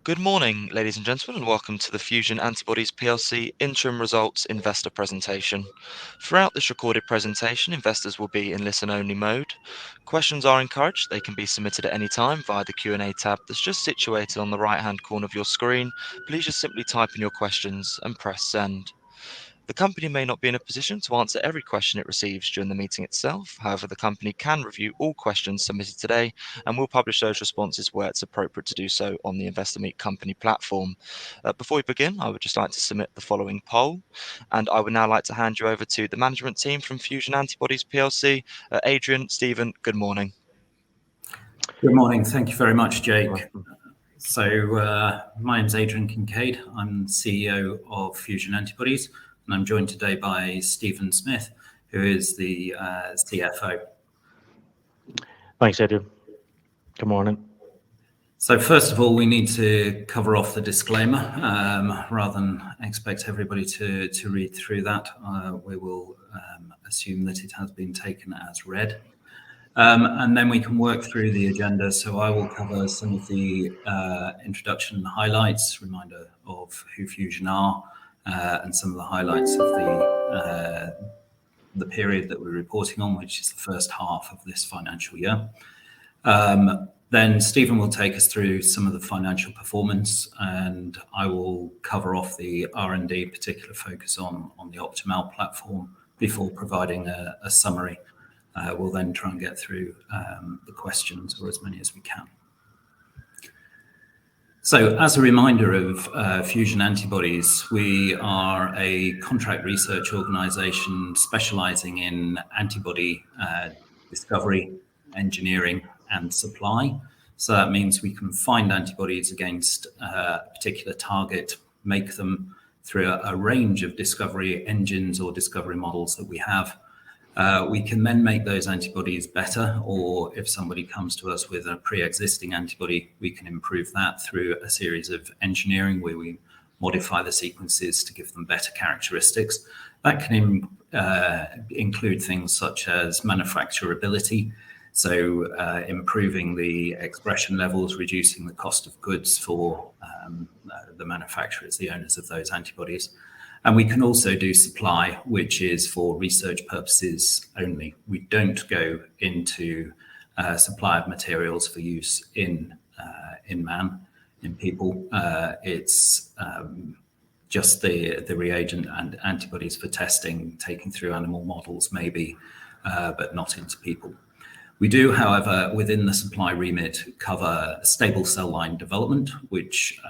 Good morning, ladies and gentlemen, and welcome to the Fusion Antibodies PLC interim results investor presentation. Throughout this recorded presentation, investors will be in listen-only mode. Questions are encouraged. They can be submitted at any time via the Q&A tab that's just situated on the right-hand corner of your screen. Please just simply type in your questions and press send. The company may not be in a position to answer every question it receives during the meeting itself. However, the company can review all questions submitted today and will publish those responses where it's appropriate to do so on the Investor Meet Company platform. Before we begin, I would just like to submit the following poll, and I would now like to hand you over to the management team from Fusion Antibodies PLC. Adrian, Stephen, good morning. Good morning. Thank you very much, Jake. Welcome. So my name's Adrian Kincaid. I'm CEO of Fusion Antibodies, and I'm joined today by Stephen Smith, who is the CFO. Thanks, Adrian. Good morning. So first of all, we need to cover off the disclaimer. Rather than expect everybody to read through that, we will assume that it has been taken as read. And then we can work through the agenda. So I will cover some of the introduction highlights, reminder of who Fusion are, and some of the highlights of the period that we're reporting on, which is the first half of this financial year. Then Stephen will take us through some of the financial performance, and I will cover off the R&D, particular focus on the Optimal platform, before providing a summary. We'll then try and get through the questions, or as many as we can. So as a reminder of Fusion Antibodies, we are a contract research organisation specialising in antibody discovery, engineering and supply. So that means we can find antibodies against a particular target, make them through a range of discovery engines or discovery models that we have. We can then make those antibodies better, or if somebody comes to us with a pre-existing antibody, we can improve that through a series of engineering where we modify the sequences to give them better characteristics. That can include things such as manufacturability, so improving the expression levels, reducing the cost of goods for the manufacturers, the owners of those antibodies. And we can also do supply, which is for research purposes only. We don't go into supply of materials for use in man, in people. It's just the reagent and antibodies for testing, taken through animal models maybe, but not into people. We do, however, within the supply remit, cover stable cell line development, which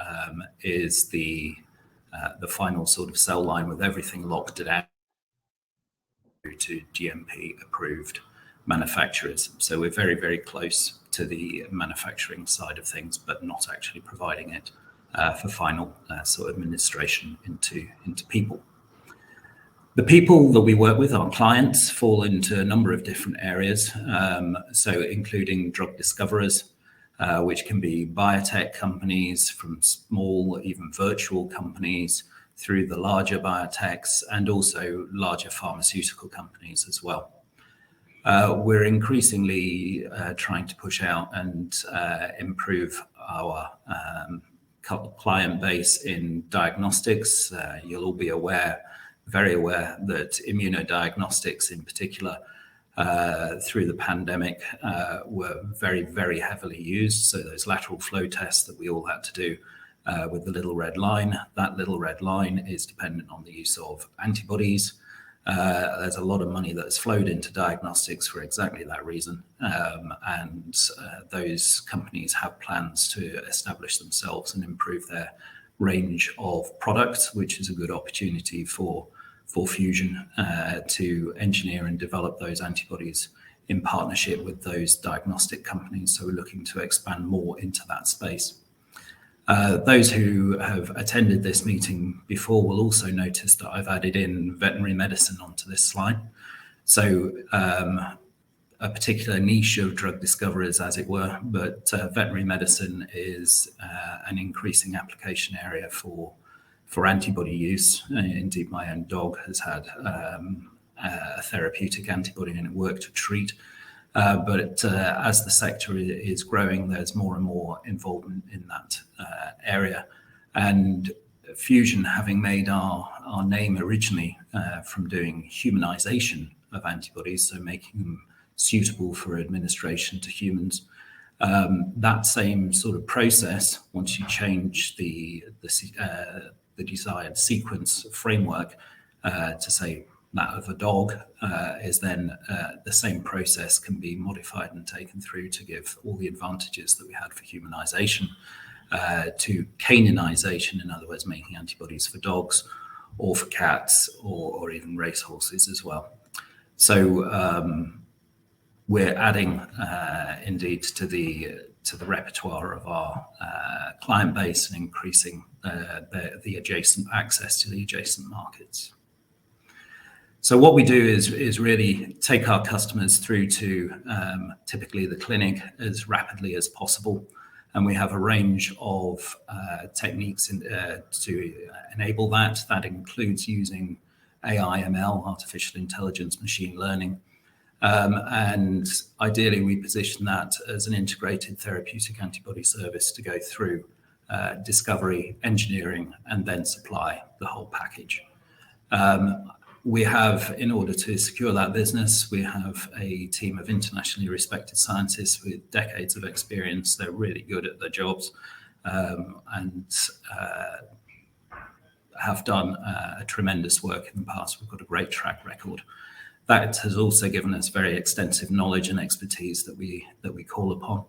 is the final sort of cell line with everything locked down to GMP approved manufacturers. So we're very, very close to the manufacturing side of things, but not actually providing it for final sort of administration into people. The people that we work with, our clients, fall into a number of different areas, so including drug discoverers, which can be biotech companies, from small, even virtual companies, through the larger biotechs, and also larger pharmaceutical companies as well. We're increasingly trying to push out and improve our client base in diagnostics. You'll all be very aware that immunodiagnostics in particular, through the pandemic, were very, very heavily used. So those lateral flow tests that we all had to do with the little red line, that little red line is dependent on the use of antibodies. There's a lot of money that has flowed into diagnostics for exactly that reason. And those companies have plans to establish themselves and improve their range of products, which is a good opportunity for Fusion to engineer and develop those antibodies in partnership with those diagnostic companies. So we're looking to expand more into that space. Those who have attended this meeting before will also notice that I've added in veterinary medicine onto this slide. So a particular niche of drug discoverers, as it were, but veterinary medicine is an increasing application area for antibody use. Indeed, my own dog has had a therapeutic antibody and it worked to treat But as the sector is growing, there's more and more involvement in that area. And Fusion, having made our name originally from doing humanization of antibodies, so making them suitable for administration to humans, that same sort of process, once you change the desired sequence framework to say that of a dog, is then the same process can be modified and taken through to give all the advantages that we had for humanization to caninization, in other words, making antibodies for dogs or for cats or even racehorses as well. So we're adding indeed to the repertoire of our client base and increasing the adjacent access to the adjacent markets. So what we do is really take our customers through to typically the clinic as rapidly as possible. And we have a range of techniques to enable that. That includes using AI, ML, artificial intelligence, machine learning. And ideally, we position that as an integrated therapeutic antibody service to go through discovery, engineering, and then supply the whole package. We have, in order to secure that business, we have a team of internationally respected scientists with decades of experience. They're really good at their jobs and have done a tremendous work in the past. We've got a great track record. That has also given us very extensive knowledge and expertise that we call upon.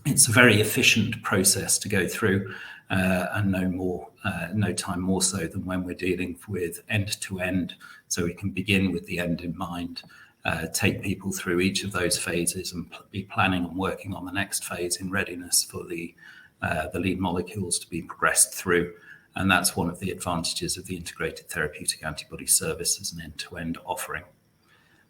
It's a very efficient process to go through, and no time more so than when we're dealing with end to end. So we can begin with the end in mind, take people through each of those phases and be planning and working on the next phase in readiness for the lead molecules to be progressed through. And that's one of the advantages of the integrated therapeutic antibody service as an end-to-end offering.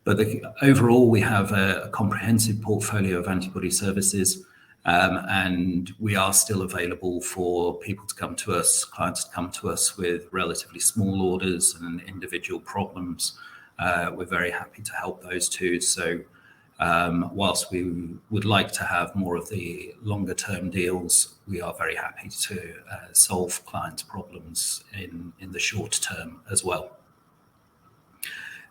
But overall, we have a comprehensive portfolio of antibody services, and we are still available for people to come to us, clients to come to us with relatively small orders and individual problems. We're very happy to help those too. So whilst we would like to have more of the longer term deals, we are very happy to solve clients' problems in the short term as well.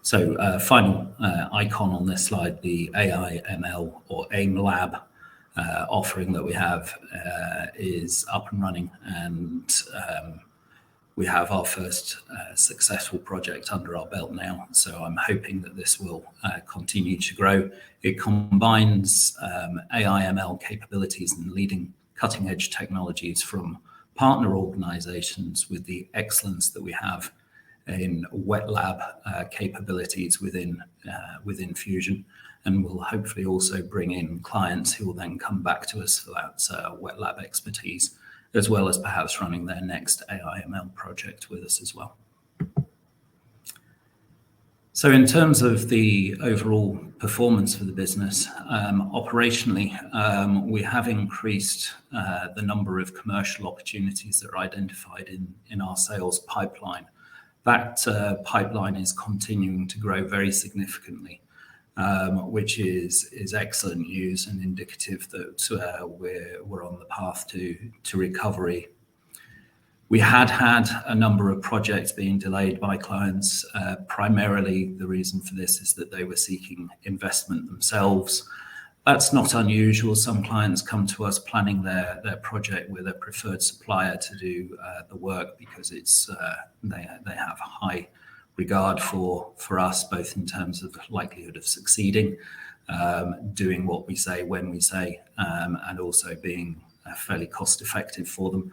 So final icon on this slide, the AI ML or AIM Lab offering that we have is up and running, and we have our first successful project under our belt now. So I'm hoping that this will continue to grow. It combines AI ML capabilities and leading cutting edge technologies from partner organizations with the excellence that we have in wet lab capabilities within Fusion, and we'll hopefully also bring in clients who will then come back to us for that wet lab expertise, as well as perhaps running their next AI ML project with us as well. So in terms of the overall performance for the business, operationally, we have increased the number of commercial opportunities that are identified in our sales pipeline. That pipeline is continuing to grow very significantly, which is excellent news and indicative that we're on the path to recovery. We had a number of projects being delayed by clients. Primarily, the reason for this is that they were seeking investment themselves. That's not unusual. Some clients come to us planning their project with a preferred supplier to do the work because it's they have a high regard for us, both in terms of the likelihood of succeeding, doing what we say when we say, and also being fairly cost effective for them.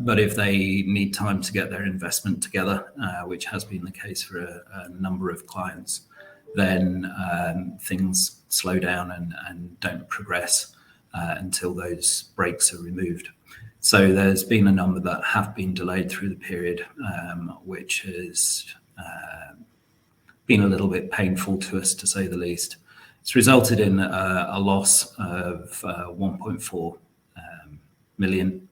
But if they need time to get their investment together, which has been the case for a number of clients, then things slow down and don't progress until those breaks are removed. So there's been a number that have been delayed through the period, which has been a little bit painful to us, to say the least. It's resulted in a loss of 1.4 million.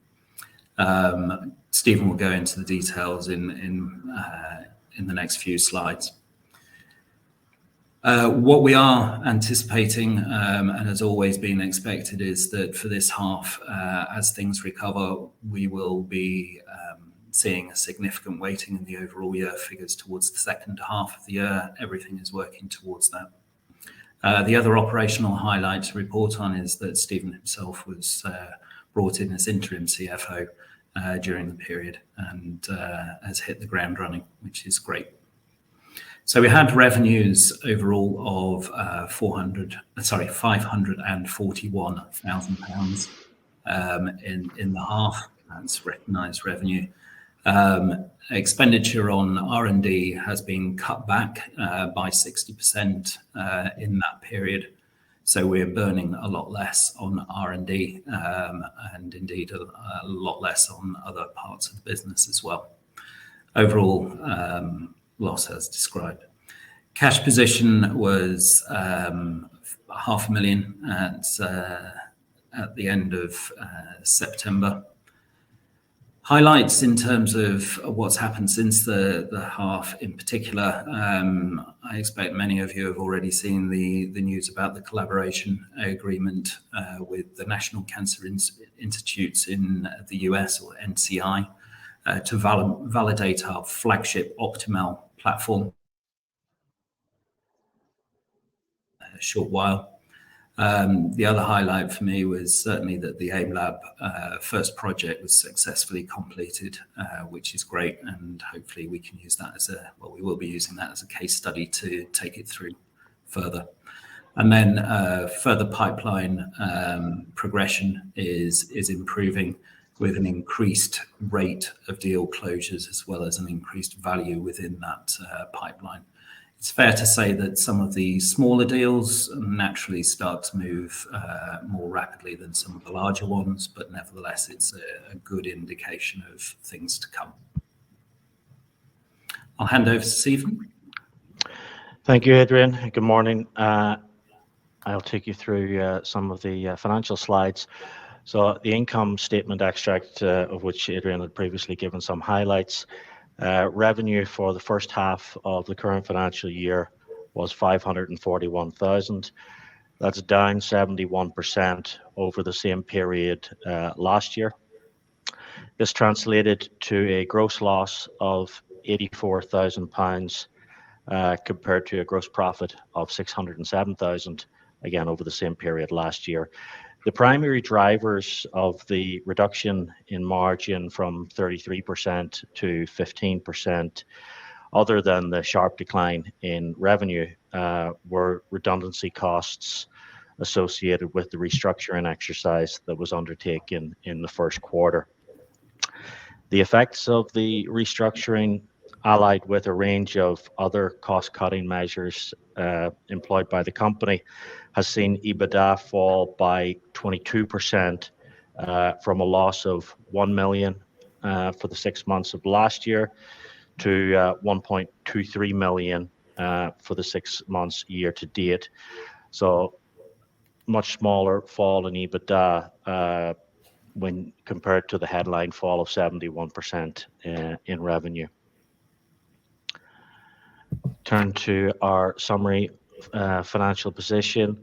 Stephen will go into the details in the next few slides. What we are anticipating, and has always been expected, is that for this half, as things recover, we will be seeing a significant weighting in the overall year figures towards the second half of the year. Everything is working towards that. The other operational highlight to report on is that Stephen himself was brought in as interim CFO during the period and has hit the ground running, which is great. So we had revenues overall of £541,000 in the half. That's recognised revenue. Expenditure on R&D has been cut back by 60% in that period. So we're burning a lot less on R&D and indeed a lot less on other parts of the business as well. Overall, loss as described. Cash position was £500,000 at the end of September. Highlights in terms of what's happened since the half in particular. I expect many of you have already seen the news about the collaboration agreement with the National Cancer Institutes in the US, or NCI, to validate our flagship Optimal platform. A short while. The other highlight for me was certainly that the AIM Lab first project was successfully completed, which is great, and hopefully we can use that as we will be using that as a case study to take it through further. And then further pipeline progression is improving, with an increased rate of deal closures as well as an increased value within that pipeline. It's fair to say that some of the smaller deals naturally start to move more rapidly than some of the larger ones, but nevertheless, it's a good indication of things to come. I'll hand over to Stephen. Thank you, Adrian. Good morning. I'll take you through some of the financial slides. So the income statement extract, of which Adrian had previously given some highlights. Revenue for the first half of the current financial year was 541,000. That's down 71% over the same period last year. This translated to a gross loss of £84,000 compared to a gross profit of 607,000, again over the same period last year. The primary drivers of the reduction in margin from 33% to 15%, other than the sharp decline in revenue, were redundancy costs associated with the restructuring exercise that was undertaken in the first quarter. The effects of the restructuring, allied with a range of other cost-cutting measures employed by the company, has seen EBITDA fall by 22% from a loss of 1 million for the 6 months of last year to 1.23 million for the 6 months year to date. So much smaller fall in EBITDA when compared to the headline fall of 71% in revenue. Turn to our summary financial position.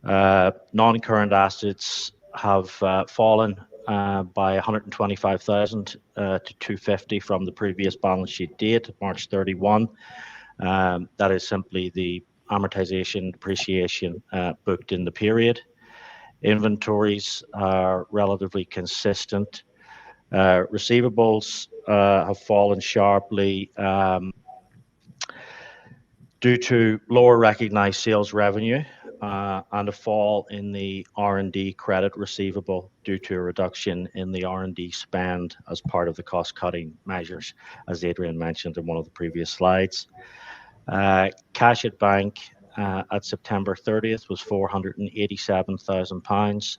Non-current assets have fallen by 125,000 to 250 from the previous balance sheet date, March 31. That is simply the amortization depreciation booked in the period. Inventories are relatively consistent. Receivables have fallen sharply due to lower recognized sales revenue and a fall in the R&D credit receivable due to a reduction in the R&D spend as part of the cost-cutting measures, as Adrian mentioned in one of the previous slides. Cash at bank at September 30th was £487,000.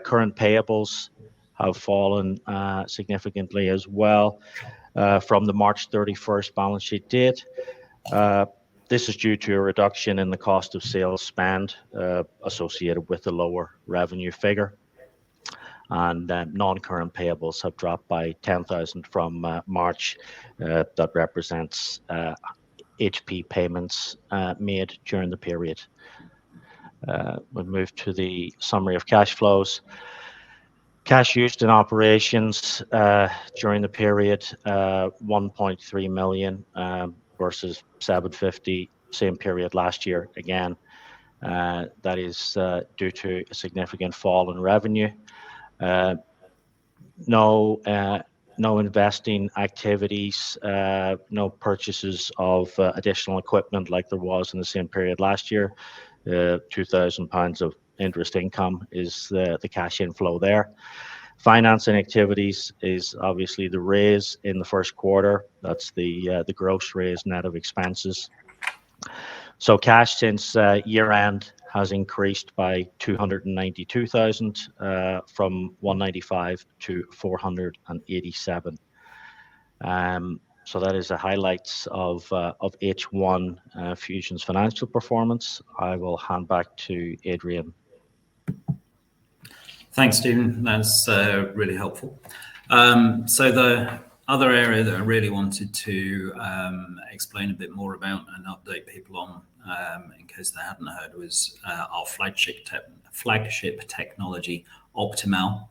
Current payables have fallen significantly as well from the March 31st balance sheet date. This is due to a reduction in the cost of sales spend associated with the lower revenue figure. And non-current payables have dropped by 10,000 from March. That represents HP payments made during the period. We'll move to the summary of cash flows. Cash used in operations during the period, 1.3 million versus 750 same period last year. Again, that is due to a significant fall in revenue. No investing activities, no purchases of additional equipment like there was in the same period last year. £2,000 of interest income is the cash inflow there. Financing activities is obviously the raise in the first quarter. That's the gross raise net of expenses. So cash since year end has increased by 292,000 from 195 to 487. So that is the highlights of H1 Fusion's financial performance. I will hand back to Adrian. Thanks, Stephen. That's really helpful. So the other area that I really wanted to explain a bit more about and update people on, in case they hadn't heard, was our flagship technology, Optimal.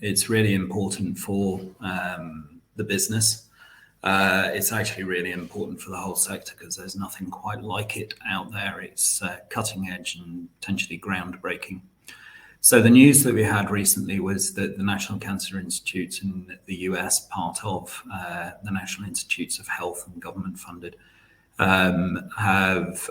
It's really important for the business. It's actually really important for the whole sector because there's nothing quite like it out there. It's cutting edge and potentially groundbreaking. So the news that we had recently was that the National Cancer Institute in the US, part of the National Institutes of Health and government funded, have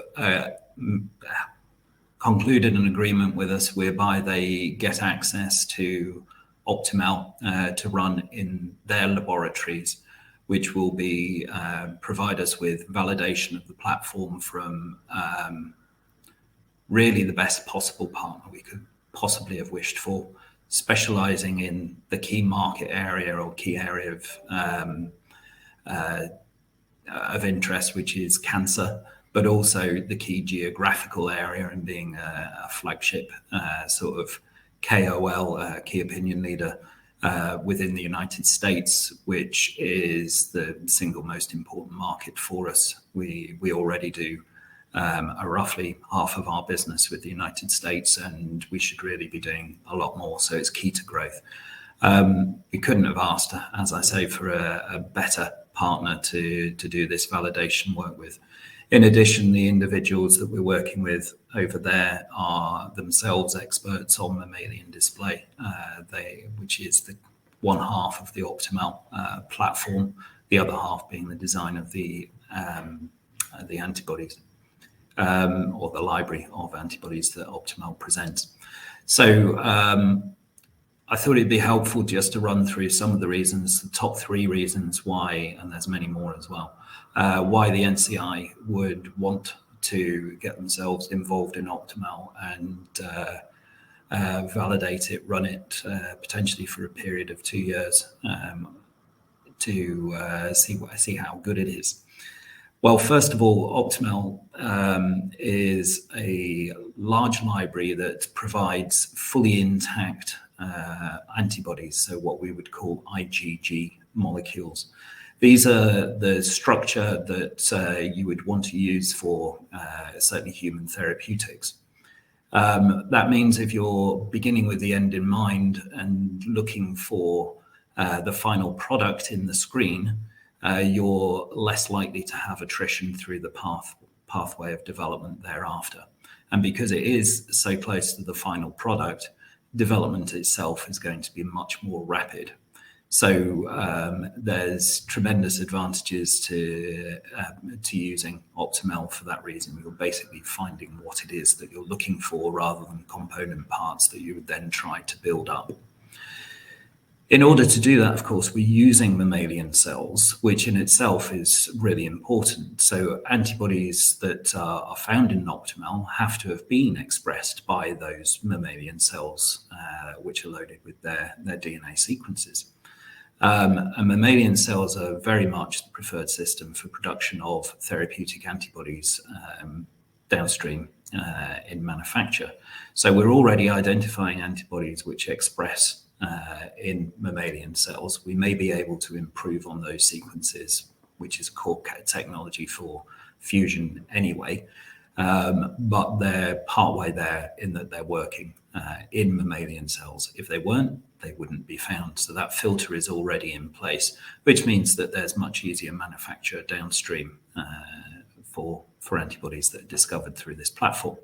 concluded an agreement with us whereby they get access to Optimal to run in their laboratories, which will be provide us with validation of the platform from really the best possible partner we could possibly have wished for, specializing in the key market area or key area of interest, which is cancer, but also the key geographical area and being a flagship sort of KOL, key opinion leader within the United States, which is the single most important market for us. We already do roughly half of our business with the United States, and we should really be doing a lot more. So it's key to growth. We couldn't have asked, as I say, for a better partner to do this validation work with. In addition, the individuals that we're working with over there are themselves experts on mammalian display, which is the one half of the Optimal platform, the other half being the design of the antibodies. Or the library of antibodies that Optimal presents. So I thought it'd be helpful just to run through some of the reasons, the top 3 reasons why, and there's many more as well, why the NCI would want to get themselves involved in Optimal and validate it, run it potentially for a period of 2 years to see how good it is. Well, first of all, Optimal is a large library that provides fully intact antibodies, so what we would call IgG molecules. These are the structure that you would want to use for certainly human therapeutics. That means if you're beginning with the end in mind and looking for the final product in the screen, you're less likely to have attrition through the pathway of development thereafter. And because it is so close to the final product, development itself is going to be much more rapid. So there's tremendous advantages to using Optimal for that reason. You're basically finding what it is that you're looking for rather than component parts that you would then try to build up. In order to do that, of course, we're using mammalian cells, which in itself is really important. So antibodies that are found in Optimal have to have been expressed by those mammalian cells, which are loaded with their DNA sequences. And mammalian cells are very much the preferred system for production of therapeutic antibodies downstream in manufacture. So we're already identifying antibodies which express in mammalian cells. We may be able to improve on those sequences which is a core technology for fusion anyway. But they're partway there in that they're working in mammalian cells. If they weren't, they wouldn't be found. So that filter is already in place, which means that there's much easier manufacture downstream for antibodies that are discovered through this platform.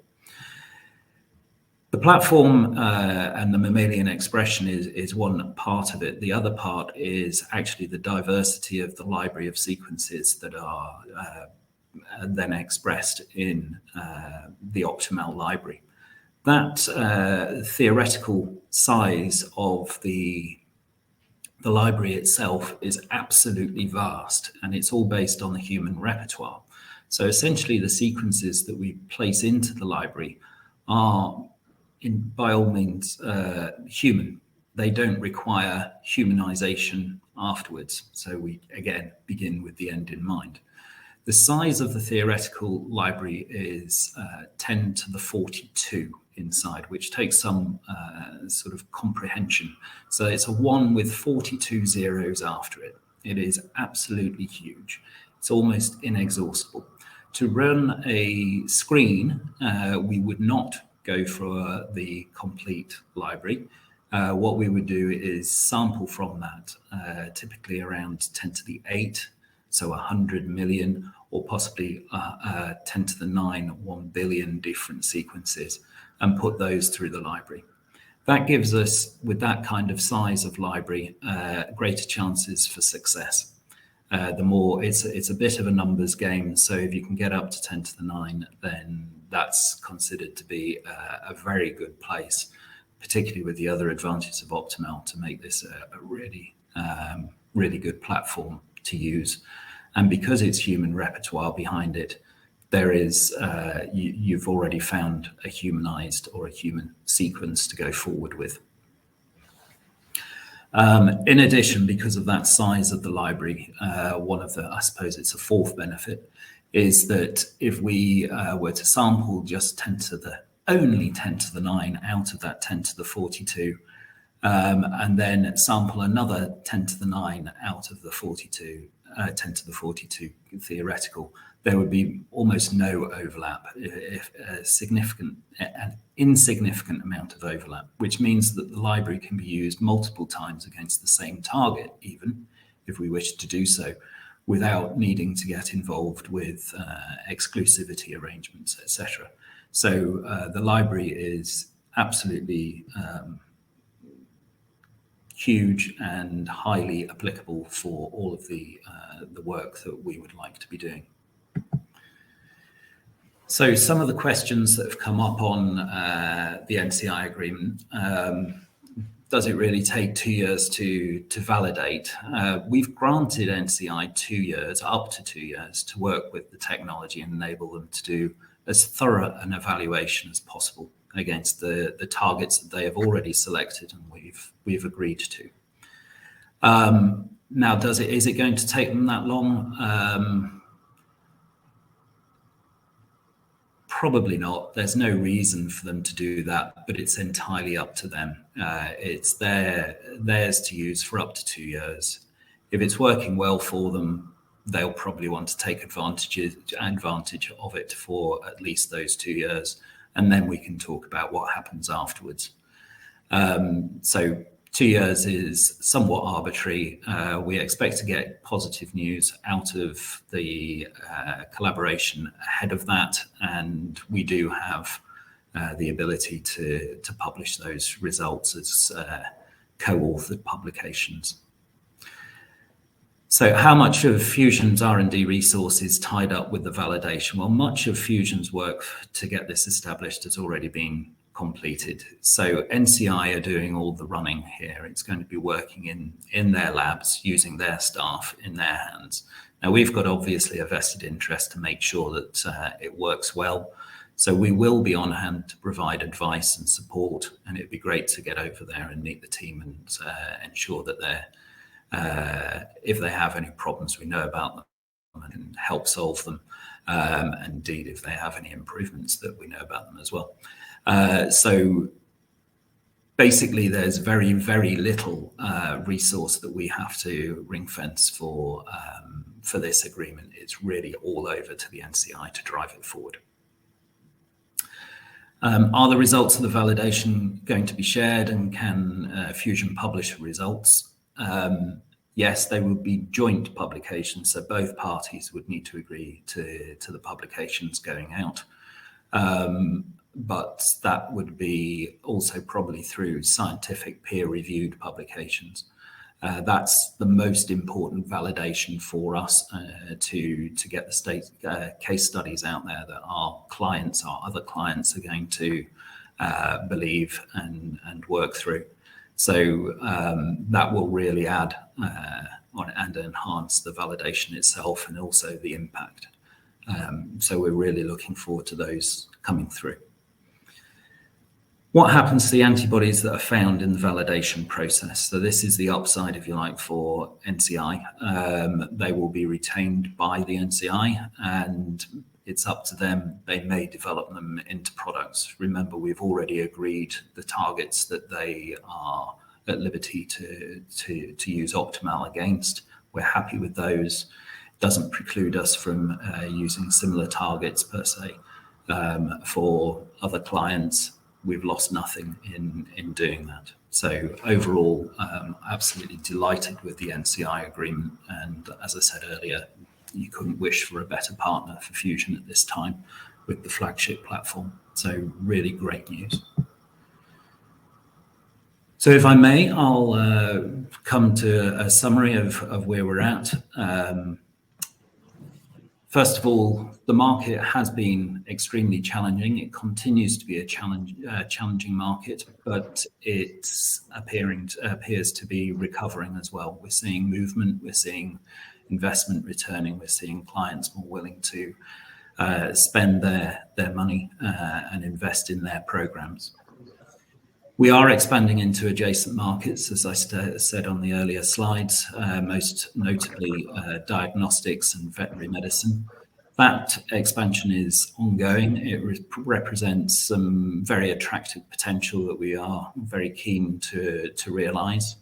The platform and the mammalian expression is one part of it. The other part is actually the diversity of the library of sequences that are then expressed in the Optimal library. That theoretical size of the library itself is absolutely vast, and it's all based on the human repertoire. So essentially the sequences that we place into the library are by all means human. They don't require humanization afterwards. So we again begin with the end in mind. The size of the theoretical library is 10 to the 42 inside, which takes some sort of comprehension. So it's a 1 with 42 zeros after it. It is absolutely huge. It's almost inexhaustible. To run a screen, we would not go for the complete library. What we would do is sample from that, typically around 10 to the 8, so 100 million, or possibly 10 to the 9, 1 billion different sequences, and put those through the library. That gives us, with that kind of size of library, greater chances for success. The more it's a bit of a numbers game. So if you can get up to 10 to the 9, then that's considered to be a very good place, particularly with the other advantages of Optimal, to make this a really, really good platform to use. And because it's human repertoire behind it, there is, you've already found a humanized or a human sequence to go forward with. In addition, because of that size of the library, one of the, I suppose it's a fourth benefit, is that if we were to sample just only 10 to the 9 out of that 10 to the 42, and then sample another 10 to the 9 out of the 42, 10 to the 42 theoretical, there would be almost no overlap, if an insignificant amount of overlap, which means that the library can be used multiple times against the same target, even if we wish to do so, without needing to get involved with exclusivity arrangements, etc. So the library is absolutely huge and highly applicable for all of the work that we would like to be doing. So some of the questions that have come up on the NCI agreement, does it really take 2 years to validate? We've granted NCI 2 years, up to 2 years, to work with the technology and enable them to do as thorough an evaluation as possible against the targets that they have already selected and we've agreed to. Now, is it going to take them that long? Probably not. There's no reason for them to do that, but it's entirely up to them. It's theirs to use for up to 2 years. If it's working well for them, they'll probably want to take advantage of it for at least those 2 years, and then we can talk about what happens afterwards. So 2 years is somewhat arbitrary. We expect to get positive news out of the collaboration ahead of that, and we do have the ability to publish those results as co-authored publications. So how much of Fusion's R&D resources tied up with the validation? Well, much of Fusion's work to get this established has already been completed. So NCI are doing all the running here. It's going to be working in their labs, using their staff in their hands. Now, we've got obviously a vested interest to make sure that it works well. So we will be on hand to provide advice and support, and it'd be great to get over there and meet the team and ensure that if they have any problems, we know about them and help solve them. And indeed, if they have any improvements, that we know about them as well. So basically there's very, very little resource that we have to ring fence for this agreement. It's really all over to the NCI to drive it forward. Are the results of the validation going to be shared, and can Fusion publish the results? Yes, they will be joint publications, so both parties would need to agree to the publications going out. But that would be also probably through scientific peer-reviewed publications. That's the most important validation for us to get the case studies out there that our other clients are going to believe and work through. So that will really add and enhance the validation itself and also the impact. So we're really looking forward to those coming through. What happens to the antibodies that are found in the validation process? So this is the upside, if you like, for NCI. They will be retained by the NCI, and it's up to them. They may develop them into products. Remember, we've already agreed the targets that they are at liberty to use Optimal against. We're happy with those. Doesn't preclude us from using similar targets per se for other clients. We've lost nothing in doing that. So overall, absolutely delighted with the NCI agreement. And as I said earlier, you couldn't wish for a better partner for Fusion at this time with the flagship platform. So really great news. So if I may, I'll come to a summary of where we're at. First of all, the market has been extremely challenging. It continues to be a challenging market, but it appears to be recovering as well. We're seeing movement, we're seeing investment returning, we're seeing clients more willing to spend their money and invest in their programs. We are expanding into adjacent markets, as I said on the earlier slides, most notably diagnostics and veterinary medicine. That expansion is ongoing. It represents some very attractive potential that we are very keen to realise.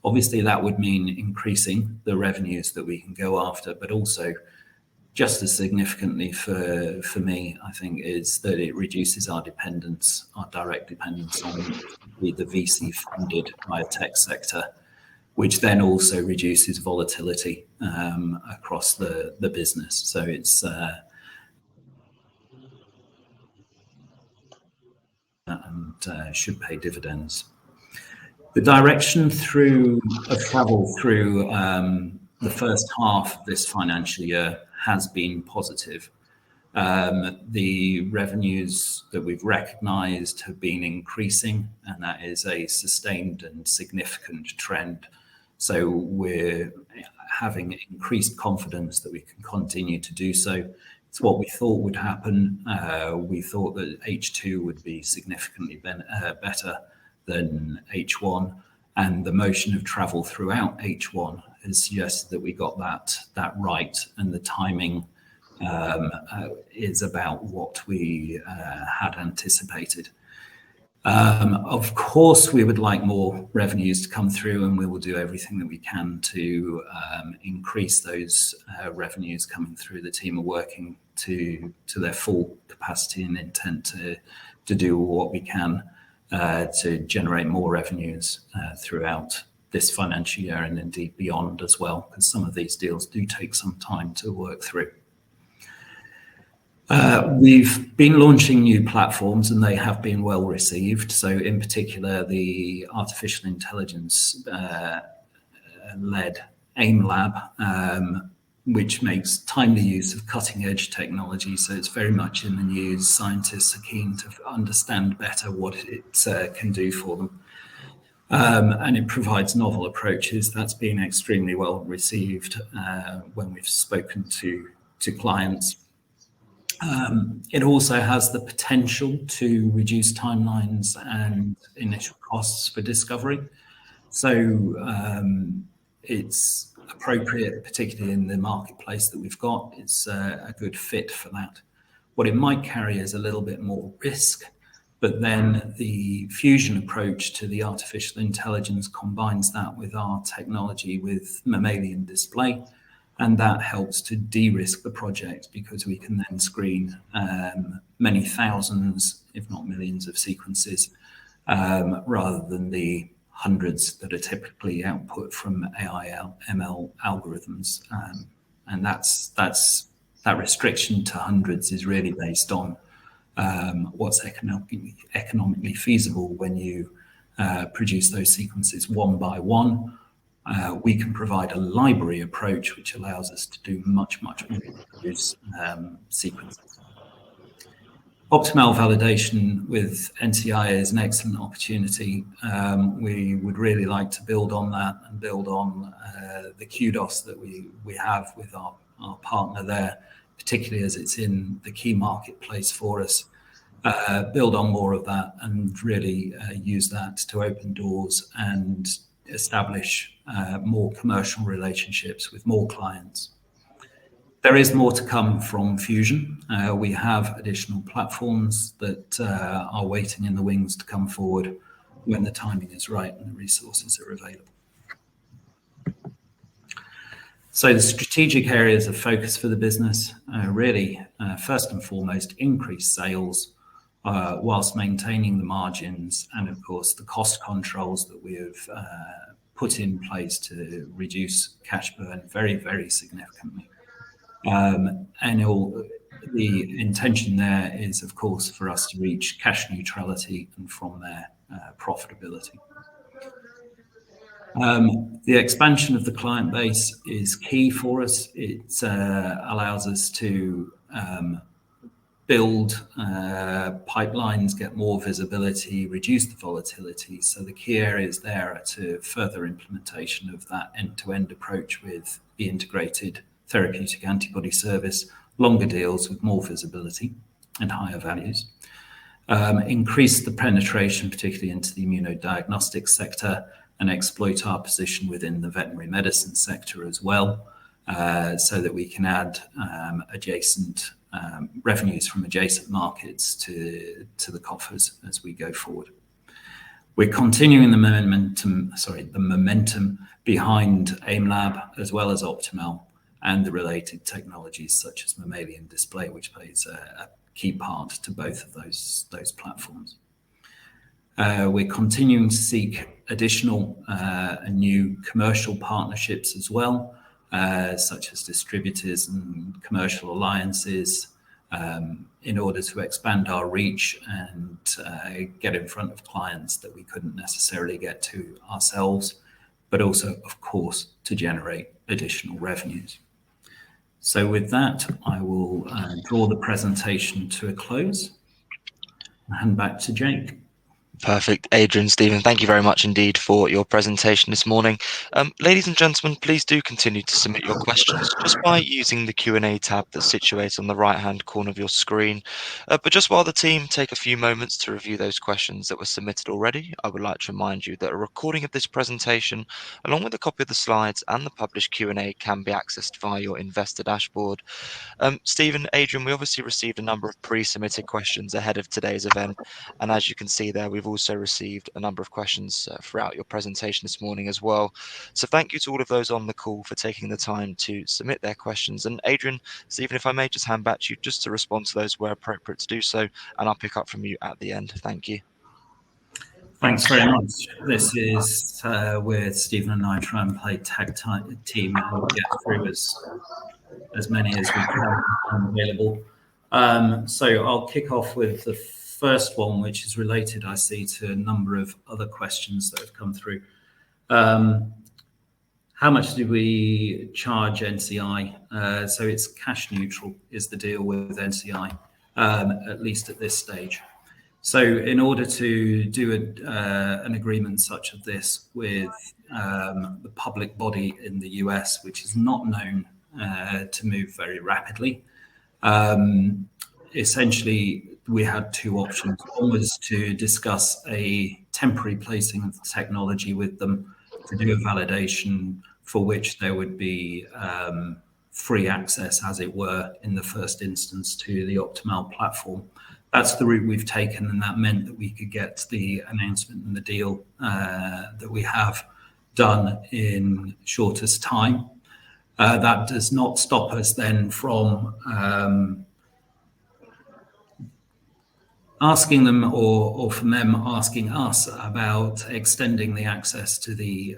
Obviously, that would mean increasing the revenues that we can go after, but also just as significantly for me, I think, is that it reduces our direct dependence on the VC-funded biotech sector, which then also reduces volatility across the business. So it's should pay dividends. The direction of travel through the first half of this financial year has been positive. The revenues that we've recognised have been increasing, and that is a sustained and significant trend. So we're having increased confidence that we can continue to do so. It's what we thought would happen. We thought that H2 would be significantly better than H1, and the motion of travel throughout H1 has suggested that we got that right, and the timing is about what we had anticipated. Of course, we would like more revenues to come through, and we will do everything that we can to increase those revenues coming through. The team are working to their full capacity and intent to do what we can to generate more revenues throughout this financial year and indeed beyond as well, because some of these deals do take some time to work through. We've been launching new platforms, and they have been well received. So in particular, the artificial intelligence led AIM Lab, which makes timely use of cutting edge technology. So it's very much in the news. Scientists are keen to understand better what it can do for them. And it provides novel approaches. That's been extremely well received when we've spoken to clients. It also has the potential to reduce timelines and initial costs for discovery. So it's appropriate, particularly in the marketplace that we've got. It's a good fit for that. What it might carry is a little bit more risk, But then the fusion approach to the artificial intelligence combines that with our technology with mammalian display, and that helps to de-risk the project because we can then screen many thousands, if not millions, of sequences rather than the hundreds that are typically output from AI ML algorithms. And that restriction to hundreds is really based on what's economically feasible when you produce those sequences one by one. We can provide a library approach which allows us to do much more produce sequences. Optimal validation with NCI is an excellent opportunity. We would really like to build on that and build on the kudos that we have with our partner there, particularly as it's in the key marketplace for us. Build on more of that and really use that to open doors and establish more commercial relationships with more clients. There is more to come from Fusion. We have additional platforms that are waiting in the wings to come forward when the timing is right and the resources are available. So the strategic areas of focus for the business really, first and foremost, increase sales whilst maintaining the margins and, of course, the cost controls that we have put in place to reduce cash burn very, very significantly. The intention there is, of course, for us to reach cash neutrality and from there profitability. The expansion of the client base is key for us. It allows us to build pipelines, get more visibility, reduce the volatility. So the key areas there are to further implementation of that end-to-end approach with the integrated therapeutic antibody service, longer deals with more visibility and higher values. Increase the penetration, particularly into the immunodiagnostics sector, and exploit our position within the veterinary medicine sector as well, so that we can add adjacent revenues from adjacent markets to the coffers as we go forward. We're continuing the momentum behind AIMLab as well as Optimal and the related technologies such as mammalian display, which plays a key part to both of those platforms. We're continuing to seek additional and new commercial partnerships as well, such as distributors and commercial alliances, in order to expand our reach and get in front of clients that we couldn't necessarily get to ourselves, but also, of course, to generate additional revenues. So with that, I will draw the presentation to a close and hand back to Jake. Perfect. Adrian, Stephen, thank you very much indeed for your presentation this morning. Ladies and gentlemen, please do continue to submit your questions just by using the Q&A tab that's situated on the right-hand corner of your screen. But just while the team take a few moments to review those questions that were submitted already, I would like to remind you that a recording of this presentation, along with a copy of the slides and the published Q&A, can be accessed via your investor dashboard. Stephen, Adrian, we obviously received a number of pre-submitted questions ahead of today's event. And as you can see there, we've also received a number of questions throughout your presentation this morning as well. So thank you to all of those on the call for taking the time to submit their questions. And Adrian, Stephen, if I may just hand back to you just to respond to those where appropriate to do so, and I'll pick up from you at the end. Thank you. Thanks very much. This is where Stephen and I try and play tag team and get through as many as we can available. So I'll kick off with the first one, which is related, I see, to a number of other questions that have come through. How much do we charge NCI? So it's cash neutral is the deal with NCI, at least at this stage. So in order to do an agreement such as this with the public body in the US, which is not known to move very rapidly, essentially we had two options. One was to discuss a temporary placing of the technology with them to do a validation for which there would be free access, as it were, in the first instance to the Optimal platform. That's the route we've taken, and that meant that we could get the announcement and the deal that we have done in shortest time. That does not stop us then from asking them or from them asking us about extending the access to the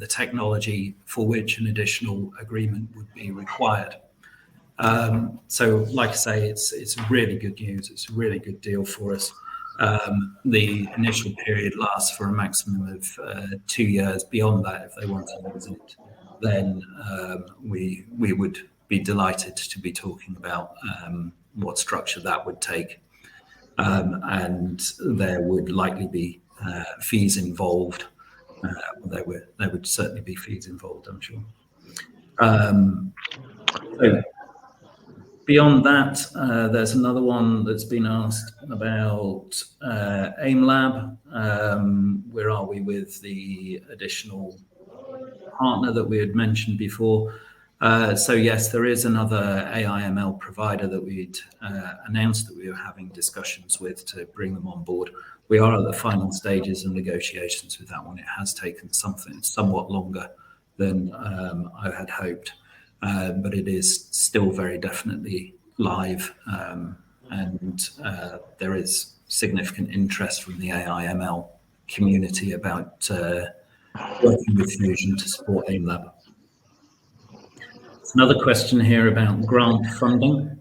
technology for which an additional agreement would be required. So like I say, it's really good news. It's a really good deal for us. The initial period lasts for a maximum of 2 years. Beyond that, if they want to use it, then we would be delighted to be talking about what structure that would take. And there would likely be fees involved. There would certainly be fees involved, I'm sure. So beyond that, there's another one that's been asked about AIM Lab. Where are we with the additional partner that we had mentioned before? So yes, there is another AI/ML provider that we'd announced that we were having discussions with to bring them on board. We are at the final stages of negotiations with that one. It has taken somewhat longer than I had hoped, but it is still very definitely live, and there is significant interest from the AI/ML community about working with Fusion to support AIM Lab. Another question here about grant funding.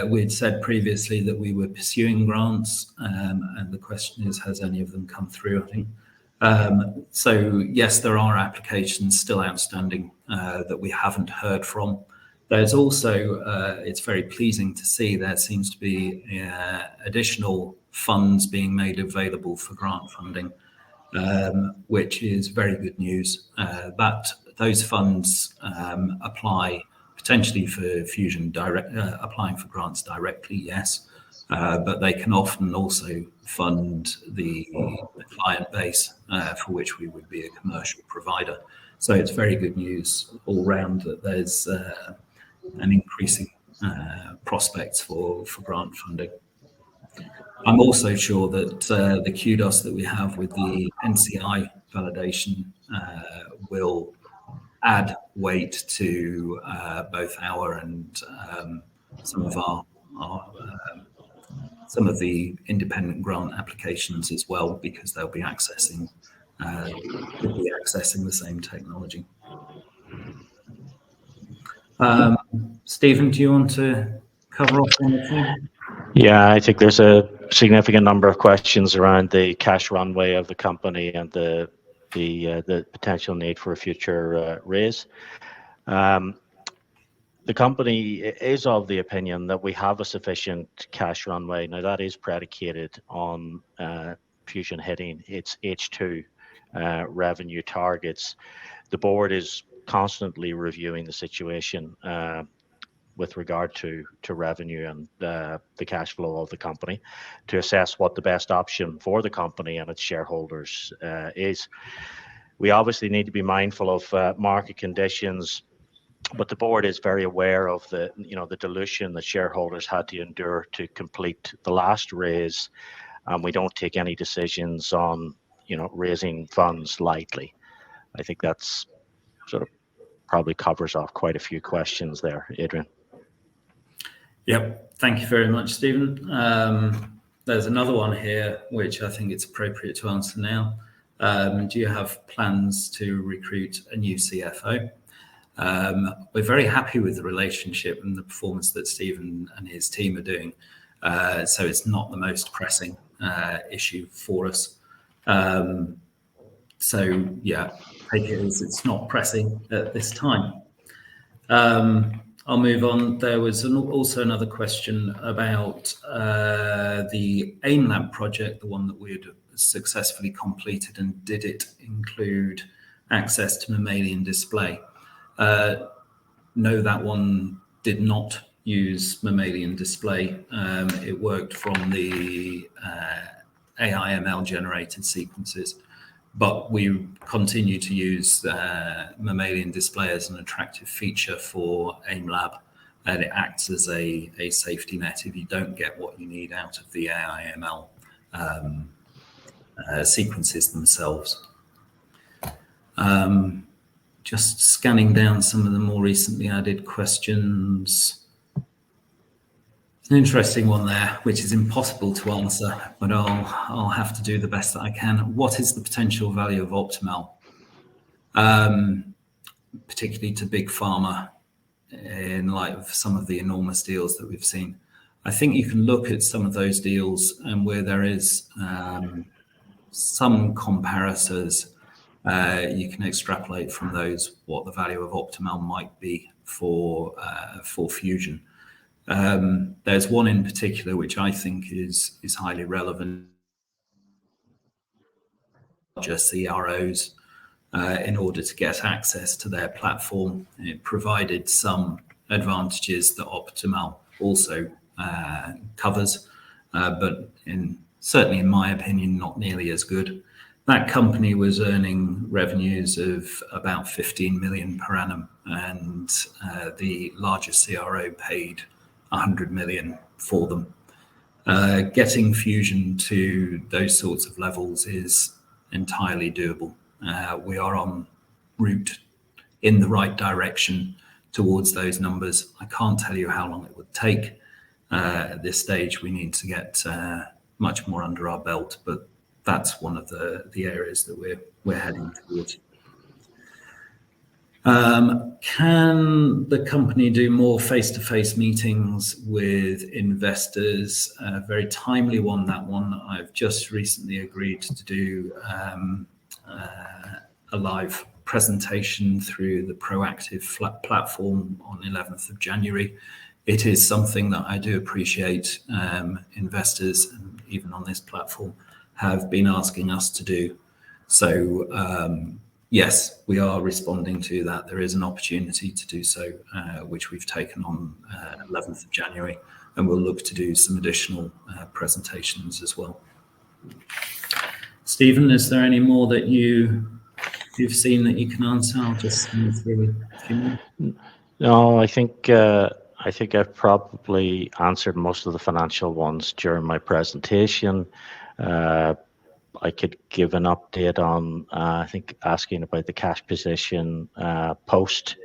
We'd said previously that we were pursuing grants, and the question is, has any of them come through, I think. So yes, there are applications still outstanding that we haven't heard from. There's also, it's very pleasing to see there seems to be additional funds being made available for grant funding, which is very good news. Those funds apply potentially for Fusion direct, applying for grants directly, yes, but they can often also fund the client base for which we would be a commercial provider. So it's very good news all round that there's an increasing prospects for grant funding. I'm also sure that the kudos that we have with the NCI validation will add weight to both our and some of the independent grant applications as well, because they'll be accessing the same technology. Stephen, do you want to cover off on the team? Yeah, I think there's a significant number of questions around the cash runway of the company and the potential need for a future raise. The company is of the opinion that we have a sufficient cash runway. Now that is predicated on Fusion hitting its H2 revenue targets. The board is constantly reviewing the situation with regard to revenue and the cash flow of the company to assess what the best option for the company and its shareholders is. We obviously need to be mindful of market conditions, but the board is very aware of the dilution that shareholders had to endure to complete the last raise, and we don't take any decisions on raising funds lightly. I think that's sort of probably covers off quite a few questions there, Adrian. Yep, thank you very much, Stephen. There's another one here which I think it's appropriate to answer now. Do you have plans to recruit a new CFO? We're very happy with the relationship and the performance that Stephen and his team are doing, so it's not the most pressing issue for us. So yeah, take it as it's not pressing at this time. I'll move on. There was also another question about the AIM Lab project, the one that we had successfully completed, and did it include access to mammalian display? No, that one did not use mammalian display. It worked from the AI/ML generated sequences, but we continue to use mammalian display as an attractive feature for AIM Lab, and it acts as a safety net if you don't get what you need out of the AI/ML sequences themselves. Just scanning down some of the more recently added questions. It's an interesting one there, which is impossible to answer, but I'll have to do the best that I can. What is the potential value of Optimal, particularly to big pharma, in light of some of the enormous deals that we've seen? I think you can look at some of those deals, and where there is some comparisons, you can extrapolate from those what the value of Optimal might be for Fusion. There's one in particular which I think is highly relevant. Just CROs, in order to get access to their platform, it provided some advantages that Optimal also covers, but certainly in my opinion, not nearly as good. That company was earning revenues of about 15 million per annum, and the largest CRO paid 100 million for them. Getting Fusion to those sorts of levels is entirely doable. We are on route in the right direction towards those numbers. I can't tell you how long it would take. At this stage, we need to get much more under our belt, but that's one of the areas that we're heading towards. Can the company do more face-to-face meetings with investors? A very timely one, that one. I've just recently agreed to do a live presentation through the Proactive platform on 11th of January. It is something that I do appreciate investors, and even on this platform, have been asking us to do. So yes, we are responding to that. There is an opportunity to do so, which we've taken on 11th of January, and we'll look to do some additional presentations as well. Stephen, is there any more that you've seen that you can answer? I'll just move through a few more. No, I think I've probably answered most of the financial ones during my presentation. I could give an update on, I think, asking about the cash position post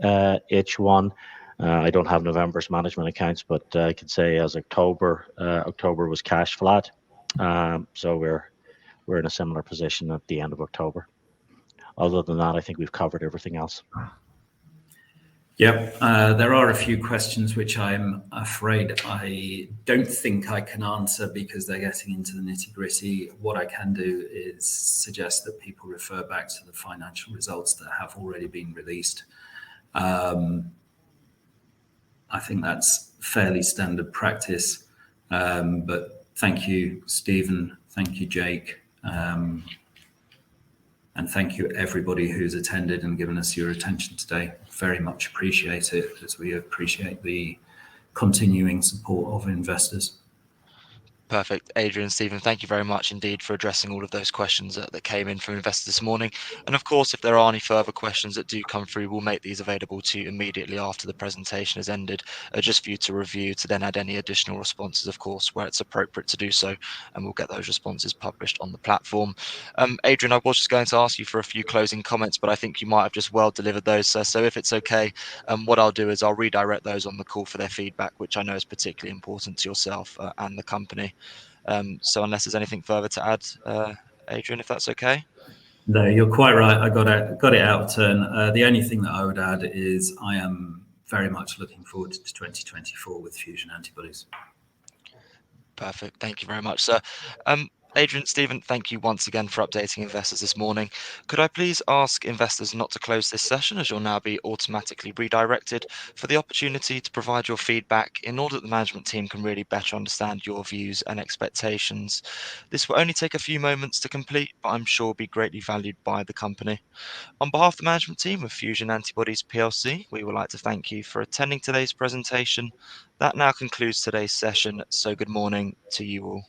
H1. I don't have November's management accounts, but I could say as October was cash flat. So we're in a similar position at the end of October. Other than that, I think we've covered everything else. Yep, there are a few questions which I'm afraid I don't think I can answer because they're getting into the nitty-gritty. What I can do is suggest that people refer back to the financial results that have already been released. I think that's fairly standard practice, but thank you, Stephen, thank you, Jake, and thank you everybody who's attended and given us your attention today. Very much appreciate it, as we appreciate the continuing support of investors. Perfect. Adrian, Stephen, thank you very much indeed for addressing all of those questions that came in from investors this morning. And of course, if there are any further questions that do come through, we'll make these available to you immediately after the presentation has ended, just for you to review, to then add any additional responses, of course, where it's appropriate to do so. And we'll get those responses published on the platform. Adrian, I was just going to ask you for a few closing comments, but I think you might have just well delivered those. So if it's okay, what I'll do is I'll redirect those on the call for their feedback, which I know is particularly important to yourself and the company. So unless there's anything further to add, Adrian, if that's okay. No, you're quite right. I got it out of turn. The only thing that I would add is I am very much looking forward to 2024 with Fusion Antibodies. Perfect. Thank you very much, sir. Adrian, Stephen, thank you once again for updating investors this morning. Could I please ask investors not to close this session, as you'll now be automatically redirected for the opportunity to provide your feedback in order that the management team can really better understand your views and expectations. This will only take a few moments to complete, but I'm sure will be greatly valued by the company. On behalf of the management team of Fusion Antibodies PLC, we would like to thank you for attending today's presentation. That now concludes today's session, so good morning to you all.